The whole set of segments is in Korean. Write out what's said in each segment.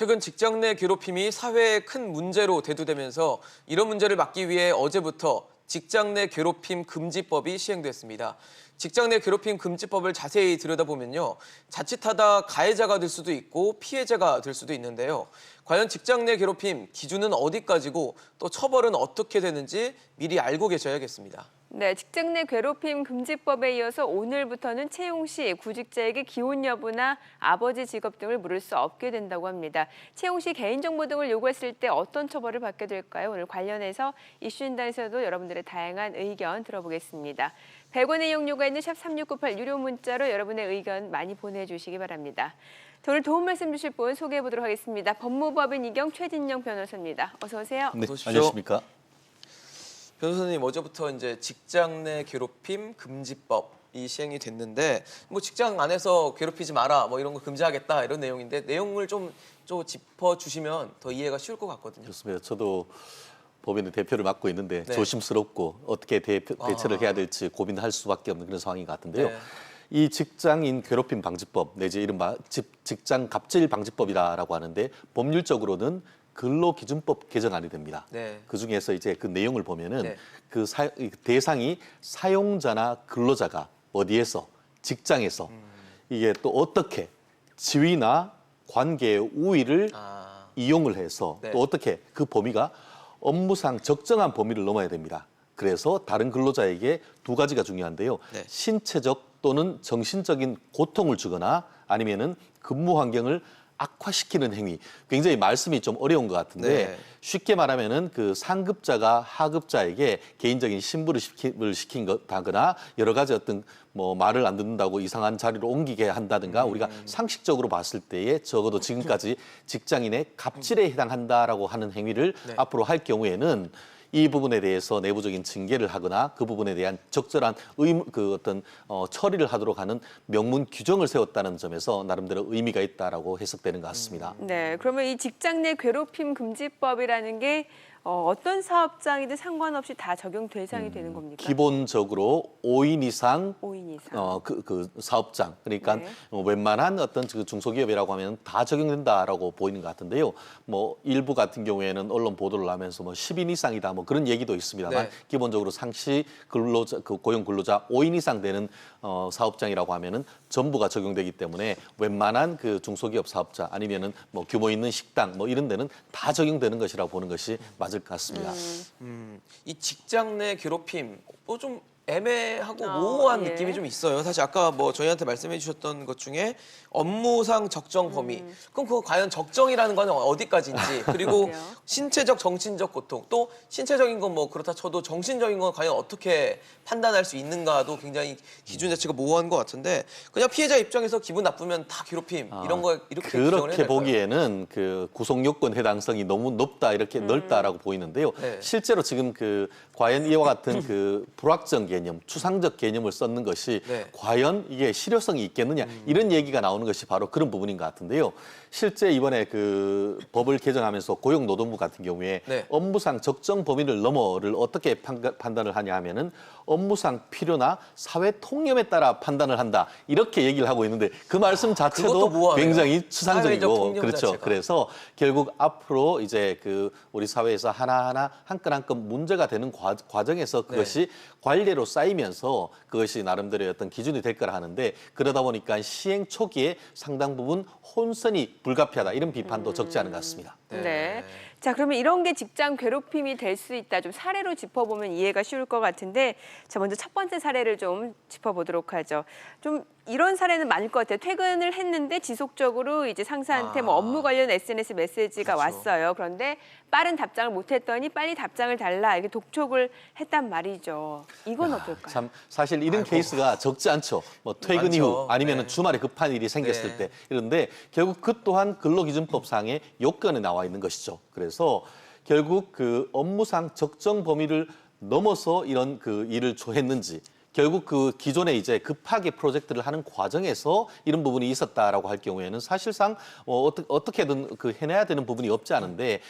최근 직장 내 괴롭힘이 사회의 큰 문제로 대두되면서 이런 문제를 막기 위해 어제부터 직장 내 괴롭힘 금지법이 시행됐습니다. 직장 내 괴롭힘 금지법을 자세히 들여다보면요. 자칫하다 가해자가 될 수도 있고 피해자가 될 수도 있는데요. 과연 직장 내 괴롭힘 기준은 어디까지고 또 처벌은 어떻게 되는지 미리 알고 계셔야겠습니다. 네, 직장 내 괴롭힘 금지법에 이어서 오늘부터는 채용 시 구직자에게 기혼 여부나 아버지 직업 등을 물을 수 없게 된다고 합니다. 채용 시 개인정보 등을 요구했을 때 어떤 처벌을 받게 될까요? 오늘 관련해서 이슈인단에서도 여러분들의 다양한 의견 들어보겠습니다. 100원의 이용료가 있는 샵 3698 유료 문자로 여러분의 의견 많이 보내주시기 바랍니다. 오늘 도움 말씀 주실 분 소개해 보도록 하겠습니다. 법무법인 이경 최진영 변호사입니다. 어서 오세요. 네, 어서 오십시오. 안녕하십니까? 변호사님, 어제부터 이제 직장 내 괴롭힘 금지법이 시행이 됐는데 뭐 직장 안에서 괴롭히지 마라 뭐 이런 거 금지하겠다 이런 내용인데 내용을 좀 짚어주시면 더 이해가 쉬울 것 같거든요. 좋습니다. 저도 법인의 대표를 맡고 있는데 네. 조심스럽고 어떻게 대처를 해야 될지 고민할 수밖에 없는 그런 상황인 것 같은데요. 네. 이 직장인 괴롭힘 방지법 내지 이른바 직장 갑질 방지법이라고 하는데 법률적으로는 근로기준법 개정안이 됩니다. 네. 그 중에서 이제 그 내용을 보면은 네. 대상이 사용자나 근로자가 어디에서 직장에서 이게 또 어떻게 지위나 관계의 우위를 이용을 해서 네. 또 어떻게 그 범위가 업무상 적정한 범위를 넘어야 됩니다. 그래서 다른 근로자에게 두 가지가 중요한데요. 네. 신체적 또는 정신적인 고통을 주거나 아니면은 근무 환경을 악화시키는 행위. 굉장히 말씀이 좀 어려운 것 같은데 네. 쉽게 말하면은 그 상급자가 하급자에게 개인적인 신부를 시킨다거나 여러 가지 어떤 뭐 말을 안 듣는다고 이상한 자리로 옮기게 한다든가 우리가 상식적으로 봤을 때에 적어도 지금까지 직장인의 갑질에 해당한다라고 하는 행위를 네. 앞으로 할 경우에는 이 부분에 대해서 내부적인 징계를 하거나 그 부분에 대한 적절한 처리를 하도록 하는 명문 규정을 세웠다는 점에서 나름대로 의미가 있다라고 해석되는 것 같습니다. 네, 그러면 이 직장 내 괴롭힘 금지법이라는 게 어떤 사업장이든 상관없이 다 적용 대상이 되는 겁니까? 기본적으로 5인 이상 5인 이상. 그 사업장 그러니까 네. 웬만한 어떤 그 중소기업이라고 하면 다 적용된다라고 보이는 것 같은데요. 뭐 일부 같은 경우에는 언론 보도를 하면서 뭐 10인 이상이다 뭐 그런 얘기도 있습니다만 네. 기본적으로 상시 근로자 고용 근로자 5인 이상 되는 사업장이라고 하면은 전부가 적용되기 때문에 웬만한 그 중소기업 사업자 아니면은 뭐 규모 있는 식당 뭐 이런 데는 다 적용되는 것이라고 보는 것이 맞을 것 같습니다. 이 직장 내 괴롭힘 좀 애매하고 모호한 예. 느낌이 좀 있어요. 사실 아까 뭐 저희한테 말씀해 주셨던 것 중에 업무상 적정 범위. 그럼 그거 과연 적정이라는 건 어디까지인지 그리고 그래요? 신체적 정신적 고통 또 신체적인 건 뭐 그렇다 쳐도 정신적인 건 과연 어떻게 판단할 수 있는가도 굉장히 기준 자체가 모호한 것 같은데 그냥 피해자 입장에서 기분 나쁘면 다 괴롭힘 이런 거 이렇게 규정을 해야 그렇게 될까요? 보기에는 그 구속 요건 해당성이 너무 높다 이렇게 넓다라고 보이는데요. 네. 실제로 지금 그 과연 이와 같은 그 불확정 개념, 추상적 개념을 썼는 것이 네. 과연 이게 실효성이 있겠느냐 이런 얘기가 나오는 것이 바로 그런 부분인 것 같은데요. 실제 이번에 그 법을 개정하면서 고용노동부 같은 경우에 네. 업무상 적정 범위를 넘어를 어떻게 판단을 하냐 하면은 업무상 필요나 사회 통념에 따라 판단을 한다 이렇게 얘기를 하고 있는데 그 말씀 그것도 자체도 모호하네요. 굉장히 사회적 추상적이고 통념 그렇죠. 자체가. 그래서 결국 앞으로 이제 그 우리 사회에서 하나하나 한 건 한 건 문제가 되는 과정에서 그것이 관례로 쌓이면서 그것이 나름대로의 어떤 기준이 될 거라 하는데 그러다 보니까 시행 초기에 상당 부분 혼선이 불가피하다 이런 비판도 적지 않은 것 같습니다. 네. 자, 그러면 이런 게 직장 괴롭힘이 될 수 있다. 좀 사례로 짚어보면 이해가 쉬울 것 같은데, 자, 먼저 첫 번째 사례를 좀 짚어보도록 하죠. 좀 이런 사례는 많을 것 같아요. 퇴근을 했는데 지속적으로 이제 상사한테 뭐 업무 관련 SNS 메시지가 그렇죠. 왔어요. 그런데 빠른 답장을 못했더니 빨리 답장을 달라 이렇게 독촉을 했단 말이죠. 이건 어떨까요? 참 사실 이런 케이스가 적지 않죠. 뭐 퇴근 많죠. 이후 아니면은 네. 주말에 급한 일이 생겼을 네. 때 이런데 결국 그 또한 근로기준법상의 요건에 나와 있는 것이죠. 그래서 결국 그 업무상 적정 범위를 넘어서 이런 그 일을 했는지 결국 그 기존에 이제 급하게 프로젝트를 하는 과정에서 이런 부분이 있었다라고 할 경우에는 사실상 어떻게든 그 해내야 되는 부분이 없지 않은데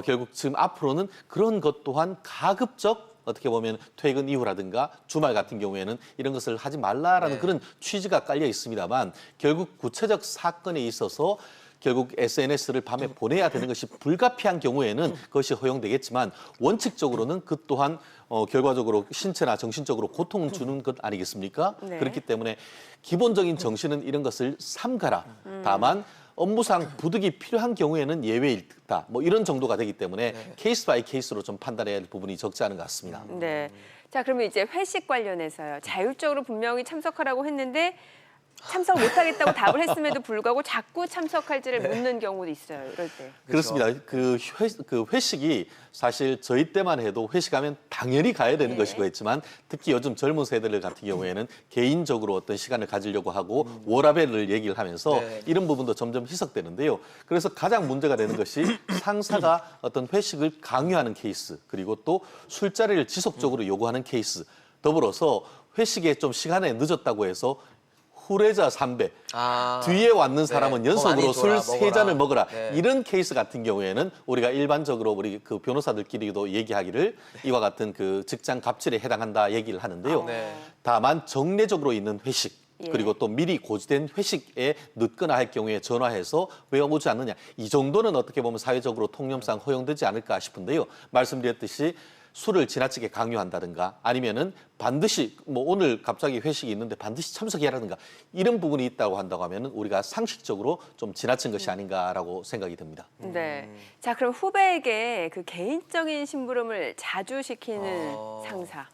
결국 지금 앞으로는 그런 것 또한 가급적 어떻게 보면 퇴근 이후라든가 주말 같은 경우에는 이런 것을 하지 말라라는 네. 그런 취지가 깔려 있습니다만 결국 구체적 사건에 있어서 결국 SNS를 밤에 보내야 되는 것이 불가피한 경우에는 그것이 허용되겠지만 원칙적으로는 그 또한 결과적으로 신체나 정신적으로 고통을 주는 것 아니겠습니까? 네. 그렇기 때문에 기본적인 정신은 이런 것을 삼가라. 다만 업무상 부득이 필요한 경우에는 예외이다. 뭐 이런 정도가 되기 때문에 케이스 바이 케이스로 좀 판단해야 할 부분이 적지 않은 것 같습니다. 네. 자, 그러면 이제 회식 관련해서요. 자율적으로 분명히 참석하라고 했는데 참석 못하겠다고 답을 했음에도 불구하고 자꾸 참석할지를 묻는 경우도 있어요. 이럴 때. 그렇습니다. 그 회식이 사실 저희 때만 해도 회식하면 당연히 가야 되는 것이고 했지만 특히 요즘 젊은 세대들 같은 경우에는 개인적으로 어떤 시간을 가지려고 하고 워라밸을 얘기를 하면서 이런 부분도 점점 희석되는데요. 그래서 가장 문제가 되는 것이 상사가 어떤 회식을 강요하는 케이스 그리고 또 술자리를 지속적으로 요구하는 케이스 더불어서 회식에 좀 시간에 늦었다고 해서 후레자 3배, 뒤에 왔는 사람은 연속으로 술 3잔을 먹어라. 이런 케이스 같은 경우에는 우리가 일반적으로 우리 그 변호사들끼리도 얘기하기를 이와 같은 그 직장 갑질에 해당한다 얘기를 하는데요. 다만 정례적으로 있는 회식, 그리고 또 미리 고지된 회식에 늦거나 할 경우에 전화해서 왜 오지 않느냐. 이 정도는 어떻게 보면 사회적으로 통념상 허용되지 않을까 싶은데요. 말씀드렸듯이 술을 지나치게 강요한다든가 아니면은 반드시 뭐 오늘 갑자기 회식이 있는데 반드시 참석해야라든가 이런 부분이 있다고 한다고 하면은 우리가 상식적으로 좀 지나친 것이 아닌가라고 생각이 듭니다. 네. 자, 그럼 후배에게 그 개인적인 심부름을 자주 시키는 상사.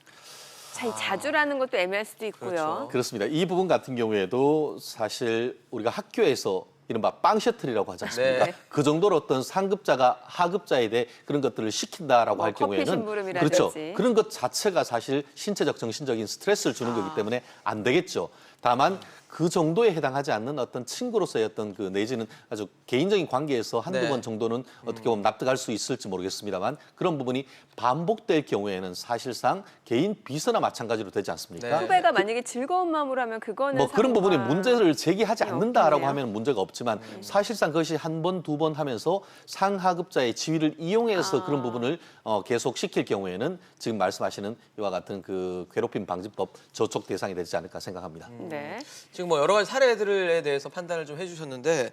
자, 이 자주라는 것도 애매할 수도 있고요. 그렇죠. 그렇습니다. 이 부분 같은 경우에도 사실 우리가 학교에서 이른바 빵 셔틀이라고 하지 않습니까? 네. 그 정도로 어떤 상급자가 하급자에 대해 그런 것들을 시킨다라고 할 커피 경우에는 심부름이라든지. 그렇죠. 그런 것 자체가 사실 신체적, 정신적인 스트레스를 주는 거기 때문에 안 되겠죠. 다만 그 정도에 해당하지 않는 어떤 친구로서의 어떤 그 내지는 아주 개인적인 관계에서 한두 번 정도는 어떻게 보면 납득할 수 있을지 모르겠습니다만 그런 부분이 반복될 경우에는 사실상 개인 비서나 마찬가지로 되지 않습니까? 후배가 만약에 즐거운 마음으로 하면 그거는 뭐 그런 부분에 상황과 문제를 제기하지 않는다라고 없겠네요. 하면 문제가 없지만 사실상 그것이 한 번, 두 번 하면서 상하급자의 지위를 이용해서 그런 부분을 계속 시킬 경우에는 지금 말씀하시는 이와 같은 그 괴롭힘 방지법 저촉 대상이 되지 않을까 생각합니다. 네. 지금 뭐 여러 가지 사례들에 대해서 판단을 좀 해주셨는데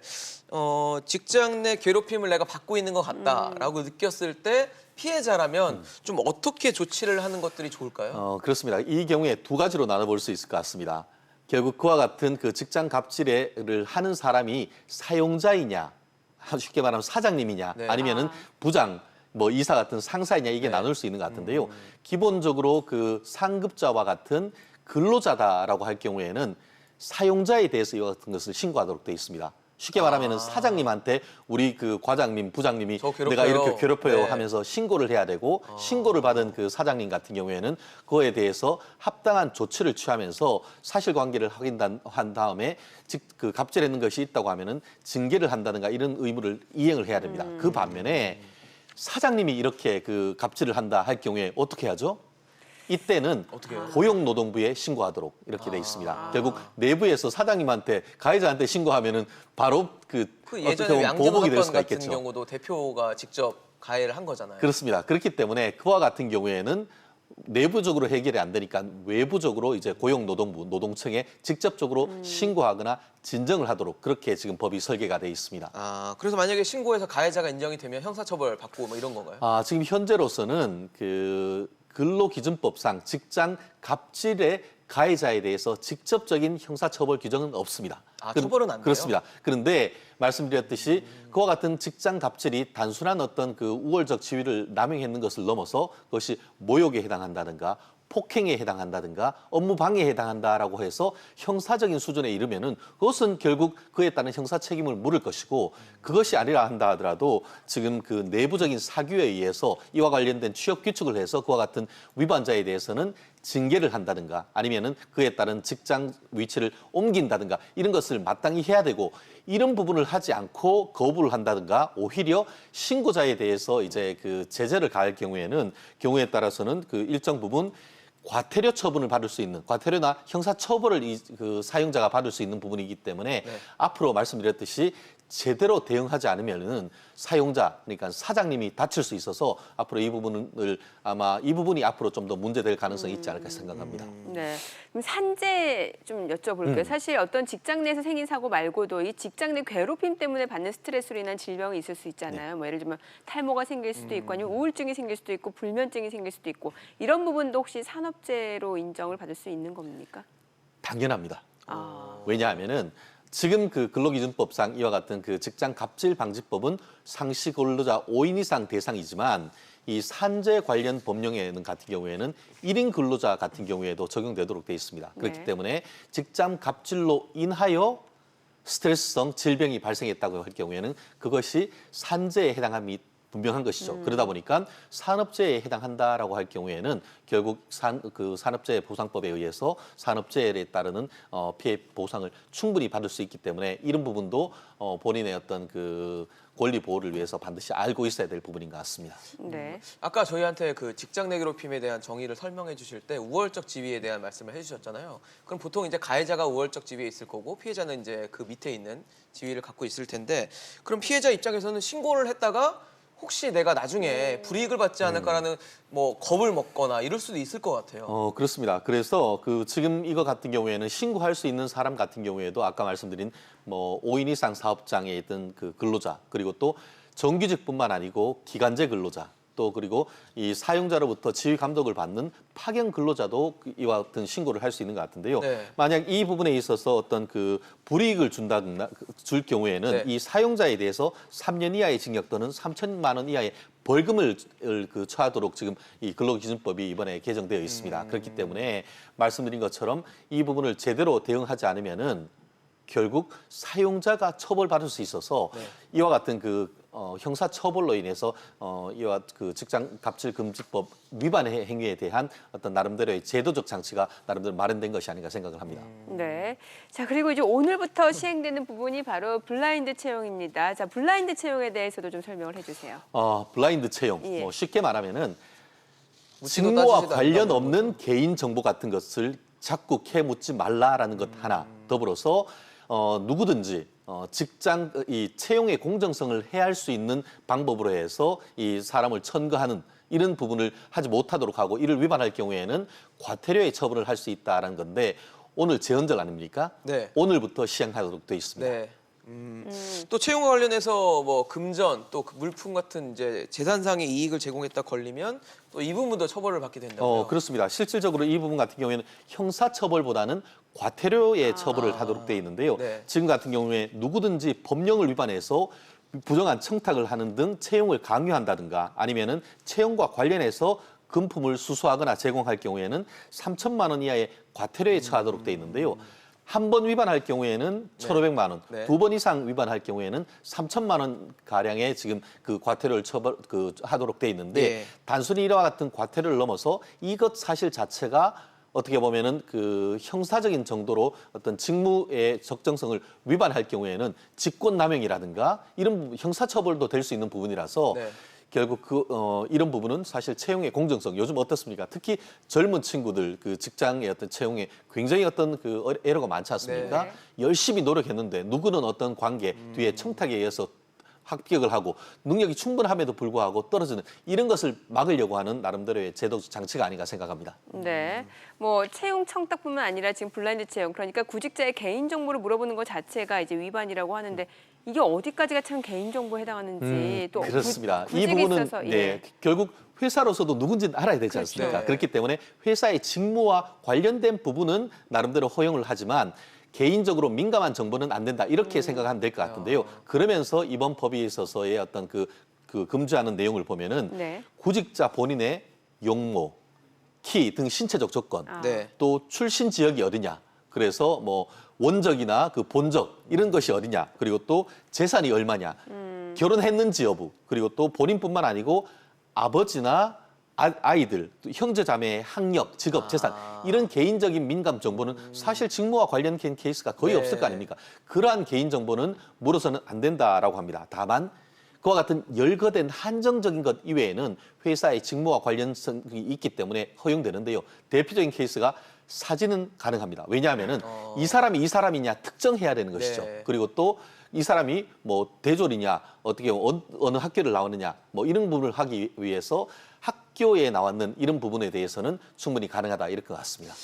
직장 내 괴롭힘을 내가 받고 있는 것 같다라고 느꼈을 때 피해자라면 좀 어떻게 조치를 하는 것들이 좋을까요? 그렇습니다. 이 경우에 두 가지로 나눠볼 수 있을 것 같습니다. 결국 그와 같은 그 직장 갑질을 하는 사람이 사용자이냐, 쉽게 말하면 사장님이냐, 아니면은 부장, 뭐 이사 같은 상사이냐 이게 나눌 수 있는 것 같은데요. 기본적으로 그 상급자와 같은 근로자다라고 할 경우에는 사용자에 대해서 이와 같은 것을 신고하도록 되어 있습니다. 쉽게 말하면 사장님한테 우리 그 과장님, 부장님이 저 괴롭혀요. 내가 이렇게 괴롭혀요 네. 하면서 신고를 해야 되고 신고를 받은 그 사장님 같은 경우에는 그거에 대해서 합당한 조치를 취하면서 사실관계를 확인한 다음에 즉 그 갑질했는 것이 있다고 하면은 징계를 한다든가 이런 의무를 이행을 해야 됩니다. 그 반면에 사장님이 이렇게 그 갑질을 한다 할 경우에 어떻게 하죠? 이때는 어떻게 해요? 고용노동부에 신고하도록 이렇게 돼 있습니다. 결국 내부에서 사장님한테 가해자한테 신고하면은 바로 그 어떻게 예전에 보면 양정 보복이 될 사건 수가 같은 있겠죠. 경우도 대표가 직접 가해를 한 거잖아요. 그렇습니다. 그렇기 때문에 그와 같은 경우에는 내부적으로 해결이 안 되니까 외부적으로 이제 고용노동부, 노동청에 직접적으로 신고하거나 진정을 하도록 그렇게 지금 법이 설계가 돼 있습니다. 그래서 만약에 신고해서 가해자가 인정이 되면 형사처벌 받고 뭐 이런 건가요? 지금 현재로서는 그 근로기준법상 직장 갑질의 가해자에 대해서 직접적인 형사처벌 규정은 없습니다. 처벌은 안 돼요? 그렇습니다. 그런데 말씀드렸듯이 그와 같은 직장 갑질이 단순한 어떤 그 우월적 지위를 남용했는 것을 넘어서 그것이 모욕에 해당한다든가 폭행에 해당한다든가 업무 방해에 해당한다라고 해서 형사적인 수준에 이르면은 그것은 결국 그에 따른 형사 책임을 물을 것이고 그것이 아니라 한다 하더라도 지금 그 내부적인 사규에 의해서 이와 관련된 취업 규칙을 해서 그와 같은 위반자에 대해서는 징계를 한다든가 아니면은 그에 따른 직장 위치를 옮긴다든가 이런 것을 마땅히 해야 되고 이런 부분을 하지 않고 거부를 한다든가 오히려 신고자에 대해서 이제 그 제재를 가할 경우에는 경우에 따라서는 그 일정 부분 과태료 처분을 받을 수 있는 과태료나 형사 처벌을 그 사용자가 받을 수 있는 부분이기 때문에 앞으로 말씀드렸듯이 제대로 대응하지 않으면은 사용자, 그러니까 사장님이 다칠 수 있어서 앞으로 이 부분이 앞으로 좀 더 문제될 가능성이 있지 않을까 생각합니다. 네. 그럼 산재 좀 여쭤볼게요. 사실 어떤 직장 내에서 생긴 사고 말고도 이 직장 내 괴롭힘 때문에 받는 스트레스로 인한 질병이 있을 수 있잖아요. 뭐 예를 들면 탈모가 생길 수도 있고 아니면 우울증이 생길 수도 있고 불면증이 생길 수도 있고 이런 부분도 혹시 산업재해로 인정을 받을 수 있는 겁니까? 당연합니다. 아. 왜냐하면은 지금 그 근로기준법상 이와 같은 그 직장 갑질 방지법은 상시 근로자 5인 이상 대상이지만 이 산재 관련 법령에는 같은 경우에는 1인 근로자 같은 경우에도 적용되도록 되어 있습니다. 그렇기 네. 때문에 직장 갑질로 인하여 스트레스성 질병이 발생했다고 할 경우에는 그것이 산재에 해당함이 분명한 것이죠. 그러다 보니까 산업재해에 해당한다라고 할 경우에는 결국 산업재해 보상법에 의해서 산업재해에 따르는 피해 보상을 충분히 받을 수 있기 때문에 이런 부분도 본인의 어떤 그 권리 보호를 위해서 반드시 알고 있어야 될 부분인 것 같습니다. 네. 아까 저희한테 그 직장 내 괴롭힘에 대한 정의를 설명해 주실 때 우월적 지위에 대한 말씀을 해주셨잖아요. 그럼 보통 이제 가해자가 우월적 지위에 있을 거고 피해자는 이제 그 밑에 있는 지위를 갖고 있을 텐데 그럼 피해자 입장에서는 신고를 했다가 혹시 내가 나중에 불이익을 받지 않을까라는 뭐 겁을 먹거나 이럴 수도 있을 것 같아요. 그렇습니다. 그래서 그 지금 이거 같은 경우에는 신고할 수 있는 사람 같은 경우에도 아까 말씀드린 뭐 5인 이상 사업장에 있던 그 근로자 그리고 또 정규직뿐만 아니고 기간제 근로자 또 그리고 이 사용자로부터 지휘 감독을 받는 파견 근로자도 이와 같은 신고를 할 수 있는 것 같은데요. 네. 만약 이 부분에 있어서 어떤 그 불이익을 줄 경우에는 네. 이 사용자에 대해서 3년 이하의 징역 또는 3천만 원 이하의 벌금을 처하도록 지금 이 근로기준법이 이번에 개정되어 있습니다. 그렇기 때문에 말씀드린 것처럼 이 부분을 제대로 대응하지 않으면은 결국 사용자가 처벌받을 수 있어서 네. 이와 같은 그 형사 처벌로 인해서 이와 그 직장 갑질 금지법 위반 행위에 대한 어떤 나름대로의 제도적 장치가 나름대로 마련된 것이 아닌가 생각을 합니다. 네. 자, 그리고 이제 오늘부터 시행되는 부분이 바로 블라인드 채용입니다. 자, 블라인드 채용에 대해서도 좀 설명을 해주세요. 블라인드 채용, 예. 뭐 쉽게 말하면은 묻지도 직무와 따지지도 관련 않는다는 없는 개인 정보 같은 것을 자꾸 캐묻지 말라라는 것 하나 더불어서 누구든지 직장 이 채용의 공정성을 해할 수 있는 방법으로 해서 이 사람을 천거하는 이런 부분을 하지 못하도록 하고 이를 위반할 경우에는 과태료의 처벌을 할 수 있다라는 건데 오늘 제헌절 아닙니까? 네. 오늘부터 시행하도록 되어 있습니다. 네. 또 채용과 관련해서 뭐 금전 또 물품 같은 이제 재산상의 이익을 제공했다 걸리면 또 이 부분도 처벌을 받게 된다고요. 그렇습니다. 실질적으로 이 부분 같은 경우에는 형사처벌보다는 과태료의 처벌을 하도록 되어 있는데요. 네. 지금 같은 경우에 누구든지 법령을 위반해서 부정한 청탁을 하는 등 채용을 강요한다든가 아니면은 채용과 관련해서 금품을 수수하거나 제공할 경우에는 3천만 원 이하의 과태료에 처하도록 되어 있는데요. 한 번 위반할 경우에는 1,500만 원, 네. 2번 이상 위반할 경우에는 3천만 원 가량의 지금 그 과태료를 하도록 돼 있는데 예. 단순히 이와 같은 과태료를 넘어서 이것 사실 자체가 어떻게 보면은 그 형사적인 정도로 어떤 직무의 적정성을 위반할 경우에는 직권남용이라든가 이런 부분, 형사처벌도 될 수 있는 부분이라서 네. 결국 이런 부분은 사실 채용의 공정성 요즘 어떻습니까? 특히 젊은 친구들 그 직장의 어떤 채용에 굉장히 어떤 그 에러가 많지 않습니까? 네. 열심히 노력했는데 누구는 어떤 관계 뒤에 청탁에 의해서 합격을 하고 능력이 충분함에도 불구하고 떨어지는 이런 것을 막으려고 하는 나름대로의 제도 장치가 아닌가 생각합니다. 네. 뭐 채용 청탁뿐만 아니라 지금 블라인드 채용 그러니까 구직자의 개인 정보를 물어보는 것 자체가 이제 위반이라고 하는데 이게 어디까지가 참 개인 정보에 해당하는지 또 그렇습니다. 이 구직에 부분은 있어서 네, 결국 회사로서도 누군지는 알아야 되지 않습니까? 그렇죠. 그렇기 때문에 회사의 직무와 관련된 부분은 나름대로 허용을 하지만 개인적으로 민감한 정보는 안 된다 이렇게 생각하면 될 것 같은데요. 그러면서 이번 법에 있어서의 어떤 그 금지하는 내용을 보면은 네. 구직자 본인의 용모, 키 등 신체적 조건, 네. 또 출신 지역이 어디냐. 그래서 뭐 원적이나 그 본적 이런 것이 어디냐. 그리고 또 재산이 얼마냐. 결혼했는지 여부. 그리고 또 본인뿐만 아니고 아버지나 아이들, 또 형제 자매의 학력, 직업, 재산 이런 개인적인 민감 정보는 사실 직무와 관련된 케이스가 거의 네. 없을 거 아닙니까? 그러한 개인 정보는 물어서는 안 된다라고 합니다. 다만 그와 같은 열거된 한정적인 것 이외에는 회사의 직무와 관련성이 있기 때문에 허용되는데요. 대표적인 케이스가 사진은 가능합니다. 왜냐하면은 이 사람이 이 사람이냐 특정해야 되는 것이죠. 네. 그리고 또 이 사람이 뭐 대졸이냐, 어떻게 어느 학교를 나왔느냐, 뭐 이런 부분을 하기 위해서 학교에 나왔는 이런 부분에 대해서는 충분히 가능하다 이럴 것 같습니다.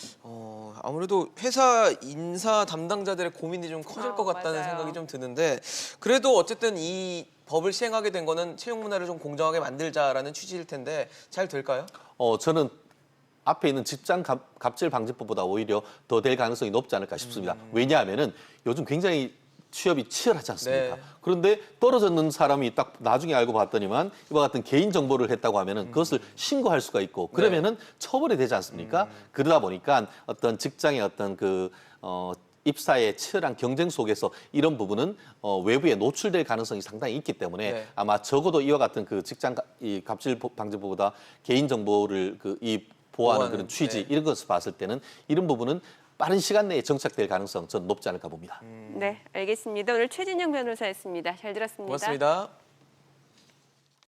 아무래도 회사 인사 담당자들의 고민이 좀 커질 것 같다는 맞아요. 생각이 좀 드는데 그래도 어쨌든 이 법을 시행하게 된 거는 채용 문화를 좀 공정하게 만들자라는 취지일 텐데 잘 될까요? 저는 앞에 있는 직장 갑질 방지법보다 오히려 더 될 가능성이 높지 않을까 싶습니다. 왜냐하면은 요즘 굉장히 취업이 치열하지 않습니까? 네. 그런데 떨어졌는 사람이 딱 나중에 알고 봤더니만 이와 같은 개인 정보를 했다고 하면은 그것을 신고할 수가 있고 그러면은 처벌이 되지 않습니까? 그러다 보니까 어떤 직장의 어떤 입사의 치열한 경쟁 속에서 이런 부분은 외부에 노출될 가능성이 상당히 있기 때문에 네. 아마 적어도 이와 같은 그 직장 이 갑질 방지법보다 개인 정보를 보호하는 그런 취지 네. 이런 것을 봤을 때는 이런 부분은 빠른 시간 내에 정착될 가능성 저는 높지 않을까 봅니다. 네, 알겠습니다. 오늘 최진영 변호사였습니다. 잘 들었습니다. 고맙습니다.